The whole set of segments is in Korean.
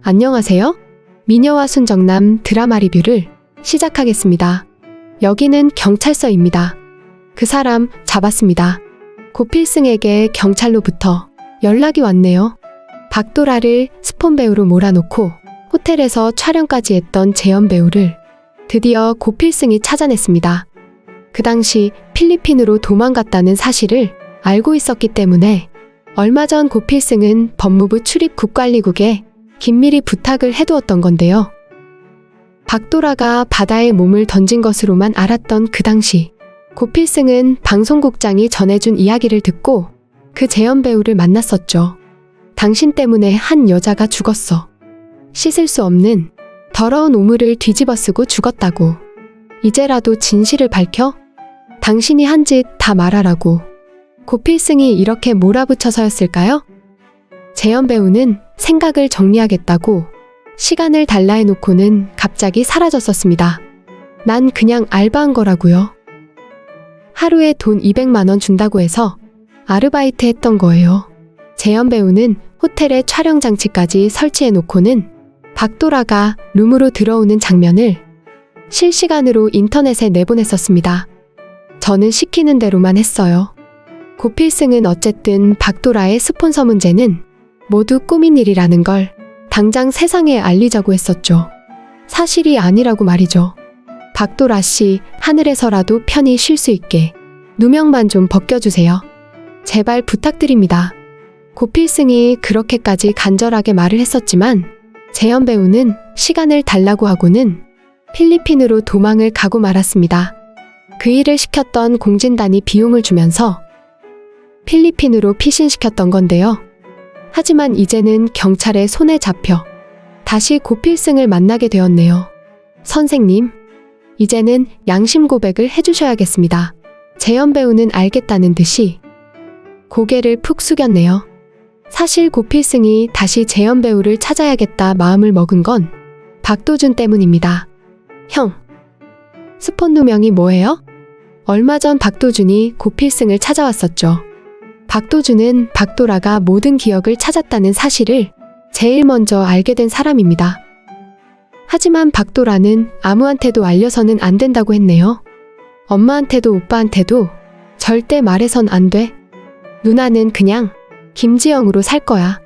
안녕하세요. 미녀와 순정남 드라마 리뷰를 시작하겠습니다. 여기는 경찰서입니다. 그 사람 잡았습니다. 고필승에게 경찰로부터 연락이 왔네요. 박도라를 스폰 배우로 몰아놓고 호텔에서 촬영까지 했던 재현 배우를 드디어 고필승이 찾아냈습니다. 그 당시 필리핀으로 도망갔다는 사실을 알고 있었기 때문에 얼마 전 고필승은 법무부 출입 국관리국에 긴밀히 부탁을 해두었던 건데요. 박도라가 바다에 몸을 던진 것으로만 알았던 그 당시 고필승은 방송국장이 전해준 이야기를 듣고 그 재현 배우를 만났었죠. 당신 때문에 한 여자가 죽었어. 씻을 수 없는 더러운 오물을 뒤집어 쓰고 죽었다고. 이제라도 진실을 밝혀? 당신이 한 짓 다 말하라고. 고필승이 이렇게 몰아붙여서였을까요? 재현 배우는 생각을 정리하겠다고 시간을 달라 해놓고는 갑자기 사라졌었습니다. 난 그냥 알바한 거라고요. 하루에 돈 200만 원 준다고 해서 아르바이트 했던 거예요. 재현 배우는 호텔에 촬영 장치까지 설치해놓고는 박도라가 룸으로 들어오는 장면을 실시간으로 인터넷에 내보냈었습니다. 저는 시키는 대로만 했어요. 고필승은 어쨌든 박도라의 스폰서 문제는 모두 꾸민 일이라는 걸 당장 세상에 알리자고 했었죠. 사실이 아니라고 말이죠. 박도라 씨, 하늘에서라도 편히 쉴 수 있게 누명만 좀 벗겨주세요. 제발 부탁드립니다. 고필승이 그렇게까지 간절하게 말을 했었지만 재현 배우는 시간을 달라고 하고는 필리핀으로 도망을 가고 말았습니다. 그 일을 시켰던 공진단이 비용을 주면서 필리핀으로 피신시켰던 건데요. 하지만 이제는 경찰의 손에 잡혀 다시 고필승을 만나게 되었네요. 선생님, 이제는 양심 고백을 해주셔야겠습니다. 재현 배우는 알겠다는 듯이 고개를 푹 숙였네요. 사실 고필승이 다시 재현 배우를 찾아야겠다 마음을 먹은 건 박도준 때문입니다. 형, 스폰 누명이 뭐예요? 얼마 전 박도준이 고필승을 찾아왔었죠. 박도준은 박도라가 모든 기억을 찾았다는 사실을 제일 먼저 알게 된 사람입니다. 하지만 박도라는 아무한테도 알려서는 안 된다고 했네요. 엄마한테도 오빠한테도 절대 말해선 안 돼. 누나는 그냥 김지영으로 살 거야.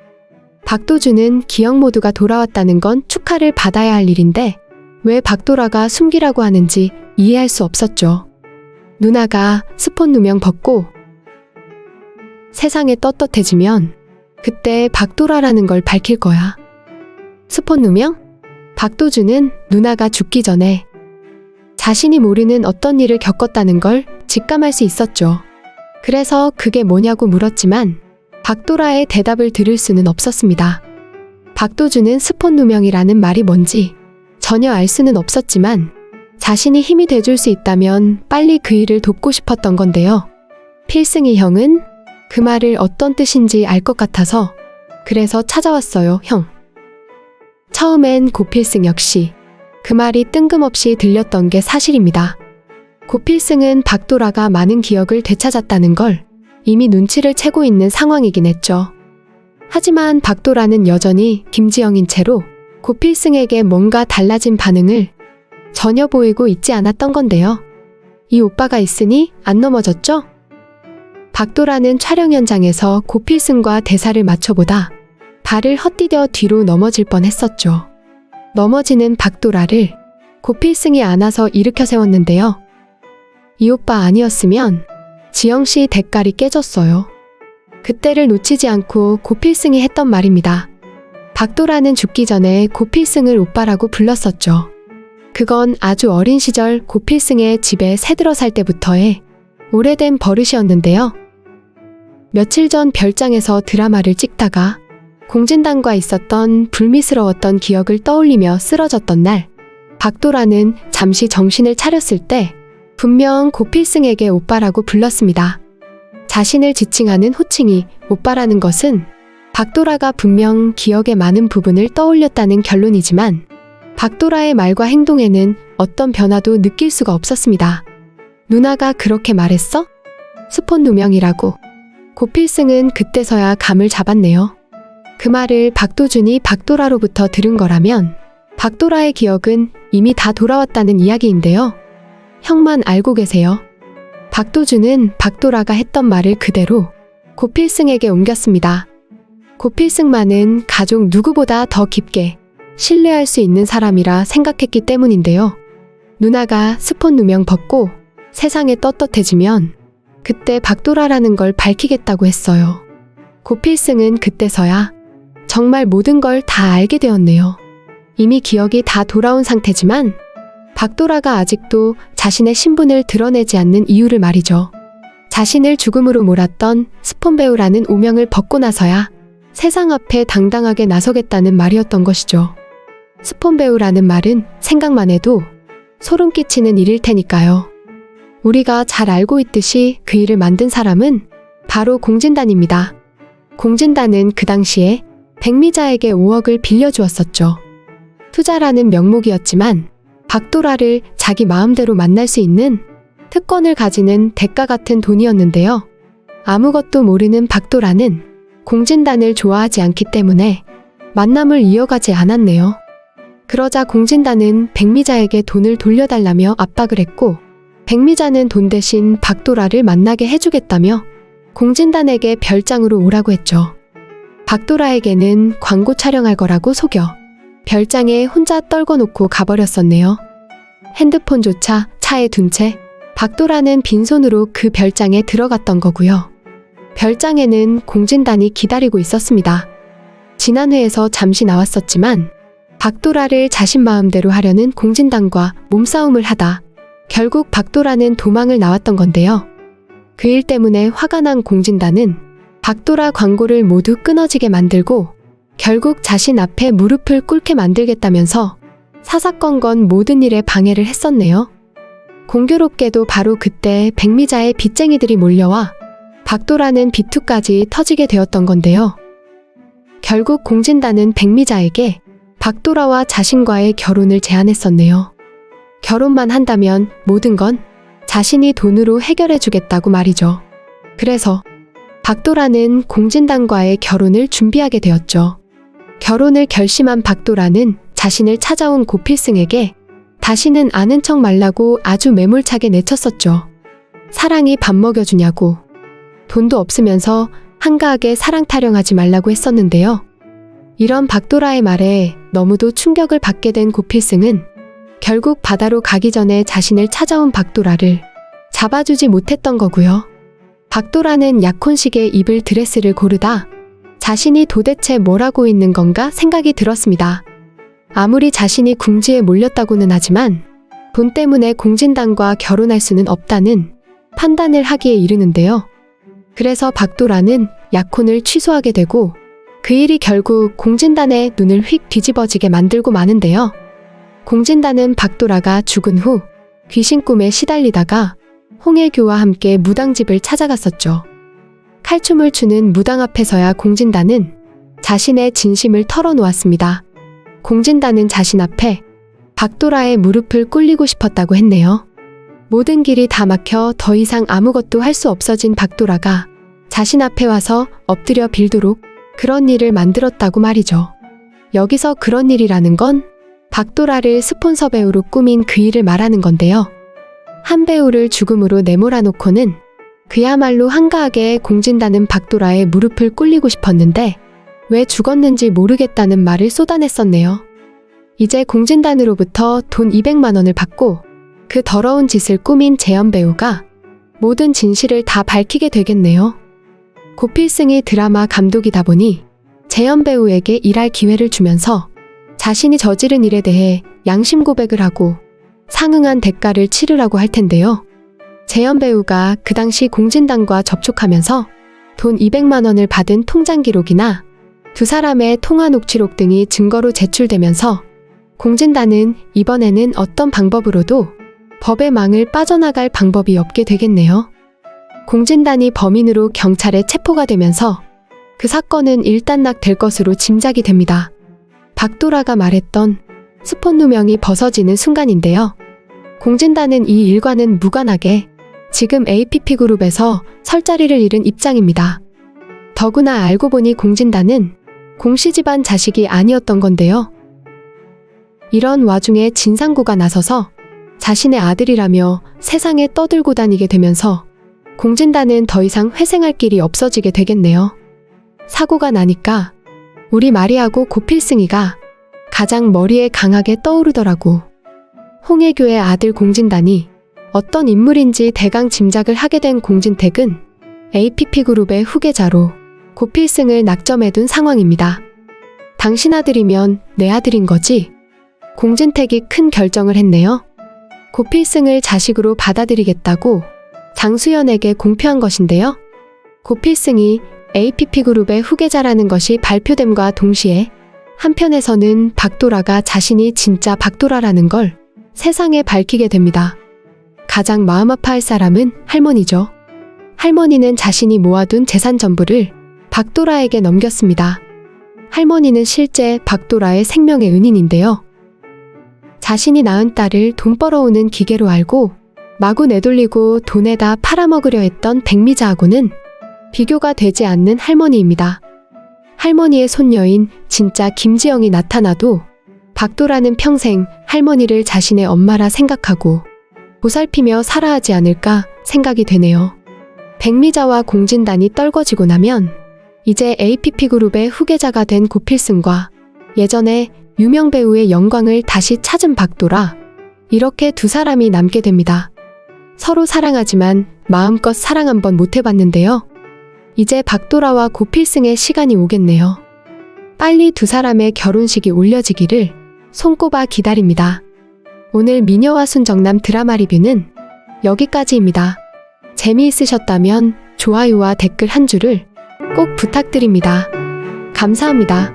박도준은 기억 모두가 돌아왔다는 건 축하를 받아야 할 일인데 왜 박도라가 숨기라고 하는지 이해할 수 없었죠. 누나가 스폰 누명 벗고 세상에 떳떳해지면 그때 박도라라는 걸 밝힐 거야. 스폰 누명? 박도준은 누나가 죽기 전에 자신이 모르는 어떤 일을 겪었다는 걸 직감할 수 있었죠. 그래서 그게 뭐냐고 물었지만 박도라의 대답을 들을 수는 없었습니다. 박도준은 스폰 누명이라는 말이 뭔지 전혀 알 수는 없었지만 자신이 힘이 돼줄 수 있다면 빨리 그 일을 돕고 싶었던 건데요. 필승이 형은 그 말을 어떤 뜻인지 알 것 같아서 그래서 찾아왔어요, 형. 처음엔 고필승 역시 그 말이 뜬금없이 들렸던 게 사실입니다. 고필승은 박도라가 많은 기억을 되찾았다는 걸 이미 눈치를 채고 있는 상황이긴 했죠. 하지만 박도라는 여전히 김지영인 채로 고필승에게 뭔가 달라진 반응을 전혀 보이고 있지 않았던 건데요. 이 오빠가 있으니 안 넘어졌죠? 박도라는 촬영 현장에서 고필승과 대사를 맞춰보다 발을 헛디뎌 뒤로 넘어질 뻔했었죠. 넘어지는 박도라를 고필승이 안아서 일으켜 세웠는데요. 이 오빠 아니었으면 지영씨 대가리 깨졌어요. 그때를 놓치지 않고 고필승이 했던 말입니다. 박도라는 죽기 전에 고필승을 오빠라고 불렀었죠. 그건 아주 어린 시절 고필승의 집에 새들어 살 때부터의 오래된 버릇이었는데요. 며칠 전 별장에서 드라마를 찍다가 공진단과 있었던 불미스러웠던 기억을 떠올리며 쓰러졌던 날, 박도라는 잠시 정신을 차렸을 때 분명 고필승에게 오빠라고 불렀습니다. 자신을 지칭하는 호칭이 오빠라는 것은 박도라가 분명 기억의 많은 부분을 떠올렸다는 결론이지만 박도라의 말과 행동에는 어떤 변화도 느낄 수가 없었습니다. 누나가 그렇게 말했어? 스폰 누명이라고. 고필승은 그때서야 감을 잡았네요. 그 말을 박도준이 박도라로부터 들은 거라면 박도라의 기억은 이미 다 돌아왔다는 이야기인데요. 형만 알고 계세요. 박도준은 박도라가 했던 말을 그대로 고필승에게 옮겼습니다. 고필승만은 가족 누구보다 더 깊게 신뢰할 수 있는 사람이라 생각했기 때문인데요. 누나가 스폰 누명 벗고 세상에 떳떳해지면 그때 박도라라는 걸 밝히겠다고 했어요. 고필승은 그때서야 정말 모든 걸 다 알게 되었네요. 이미 기억이 다 돌아온 상태지만 박도라가 아직도 자신의 신분을 드러내지 않는 이유를 말이죠. 자신을 죽음으로 몰았던 스폰 배우라는 오명을 벗고 나서야 세상 앞에 당당하게 나서겠다는 말이었던 것이죠. 스폰 배우라는 말은 생각만 해도 소름 끼치는 일일 테니까요. 우리가 잘 알고 있듯이 그 일을 만든 사람은 바로 공진단입니다. 공진단은 그 당시에 백미자에게 5억을 빌려주었었죠. 투자라는 명목이었지만 박도라를 자기 마음대로 만날 수 있는 특권을 가지는 대가 같은 돈이었는데요. 아무것도 모르는 박도라는 공진단을 좋아하지 않기 때문에 만남을 이어가지 않았네요. 그러자 공진단은 백미자에게 돈을 돌려달라며 압박을 했고 백미자는 돈 대신 박도라를 만나게 해주겠다며 공진단에게 별장으로 오라고 했죠. 박도라에게는 광고 촬영할 거라고 속여 별장에 혼자 떨궈 놓고 가버렸었네요. 핸드폰조차 차에 둔 채 박도라는 빈손으로 그 별장에 들어갔던 거고요. 별장에는 공진단이 기다리고 있었습니다. 지난 회에서 잠시 나왔었지만 박도라를 자신 마음대로 하려는 공진단과 몸싸움을 하다 결국 박도라는 도망을 나왔던 건데요. 그 일 때문에 화가 난 공진단은 박도라 광고를 모두 끊어지게 만들고 결국 자신 앞에 무릎을 꿇게 만들겠다면서 사사건건 모든 일에 방해를 했었네요. 공교롭게도 바로 그때 백미자의 빚쟁이들이 몰려와 박도라는 비투까지 터지게 되었던 건데요. 결국 공진단은 백미자에게 박도라와 자신과의 결혼을 제안했었네요. 결혼만 한다면 모든 건 자신이 돈으로 해결해 주겠다고 말이죠. 그래서 박도라는 공진단과의 결혼을 준비하게 되었죠. 결혼을 결심한 박도라는 자신을 찾아온 고필승에게 다시는 아는 척 말라고 아주 매몰차게 내쳤었죠. 사랑이 밥 먹여주냐고. 돈도 없으면서 한가하게 사랑 타령하지 말라고 했었는데요. 이런 박도라의 말에 너무도 충격을 받게 된 고필승은 결국 바다로 가기 전에 자신을 찾아온 박도라를 잡아주지 못했던 거고요. 박도라는 약혼식에 입을 드레스를 고르다 자신이 도대체 뭘 하고 있는 건가 생각이 들었습니다. 아무리 자신이 궁지에 몰렸다고는 하지만 돈 때문에 공진단과 결혼할 수는 없다는 판단을 하기에 이르는데요. 그래서 박도라는 약혼을 취소하게 되고 그 일이 결국 공진단의 눈을 휙 뒤집어지게 만들고 마는데요. 공진단은 박도라가 죽은 후 귀신 꿈에 시달리다가 홍일교와 함께 무당집을 찾아갔었죠. 칼춤을 추는 무당 앞에서야 공진단은 자신의 진심을 털어놓았습니다. 공진단은 자신 앞에 박도라의 무릎을 꿇리고 싶었다고 했네요. 모든 길이 다 막혀 더 이상 아무것도 할 수 없어진 박도라가 자신 앞에 와서 엎드려 빌도록 그런 일을 만들었다고 말이죠. 여기서 그런 일이라는 건 박도라를 스폰서 배우로 꾸민 그 일을 말하는 건데요. 한 배우를 죽음으로 내몰아 놓고는 그야말로 한가하게 공진단은 박도라의 무릎을 꿇리고 싶었는데 왜 죽었는지 모르겠다는 말을 쏟아냈었네요. 이제 공진단으로부터 돈 200만 원을 받고 그 더러운 짓을 꾸민 재현 배우가 모든 진실을 다 밝히게 되겠네요. 고필승이 드라마 감독이다 보니 재현 배우에게 일할 기회를 주면서 자신이 저지른 일에 대해 양심 고백을 하고 상응한 대가를 치르라고 할 텐데요. 재현 배우가 그 당시 공진단과 접촉하면서 돈 200만 원을 받은 통장 기록이나 두 사람의 통화 녹취록 등이 증거로 제출되면서 공진단은 이번에는 어떤 방법으로도 법의 망을 빠져나갈 방법이 없게 되겠네요. 공진단이 범인으로 경찰에 체포가 되면서 그 사건은 일단락 될 것으로 짐작이 됩니다. 박도라가 말했던 스폰 누명이 벗어지는 순간인데요. 공진단은 이 일과는 무관하게 지금 APP그룹에서 설 자리를 잃은 입장입니다. 더구나 알고 보니 공진단은 공씨 집안 자식이 아니었던 건데요. 이런 와중에 진상구가 나서서 자신의 아들이라며 세상에 떠들고 다니게 되면서 공진단은 더 이상 회생할 길이 없어지게 되겠네요. 사고가 나니까 우리 마리하고 고필승이가 가장 머리에 강하게 떠오르더라고. 홍해교의 아들 공진단이 어떤 인물인지 대강 짐작을 하게 된 공진택은 APP그룹의 후계자로 고필승을 낙점해둔 상황입니다. 당신 아들이면 내 아들인 거지? 공진택이 큰 결정을 했네요. 고필승을 자식으로 받아들이겠다고 장수연에게 공표한 것인데요. 고필승이 APP그룹의 후계자라는 것이 발표됨과 동시에 한편에서는 박도라가 자신이 진짜 박도라라는 걸 세상에 밝히게 됩니다. 가장 마음 아파할 사람은 할머니죠. 할머니는 자신이 모아둔 재산 전부를 박도라에게 넘겼습니다. 할머니는 실제 박도라의 생명의 은인인데요. 자신이 낳은 딸을 돈 벌어오는 기계로 알고 마구 내돌리고 돈에다 팔아먹으려 했던 백미자하고는 비교가 되지 않는 할머니입니다. 할머니의 손녀인 진짜 김지영이 나타나도 박도라는 평생 할머니를 자신의 엄마라 생각하고 보살피며 살아야 하지 않을까 생각이 되네요. 백미자와 공진단이 떨궈지고 나면 이제 APP그룹의 후계자가 된 고필승과 예전에 유명 배우의 영광을 다시 찾은 박도라, 이렇게 두 사람이 남게 됩니다. 서로 사랑하지만 마음껏 사랑 한번 못 해봤는데요. 이제 박도라와 고필승의 시간이 오겠네요. 빨리 두 사람의 결혼식이 올려지기를 손꼽아 기다립니다. 오늘 미녀와 순정남 드라마 리뷰는 여기까지입니다. 재미있으셨다면 좋아요와 댓글 한 줄을 꼭 부탁드립니다. 감사합니다.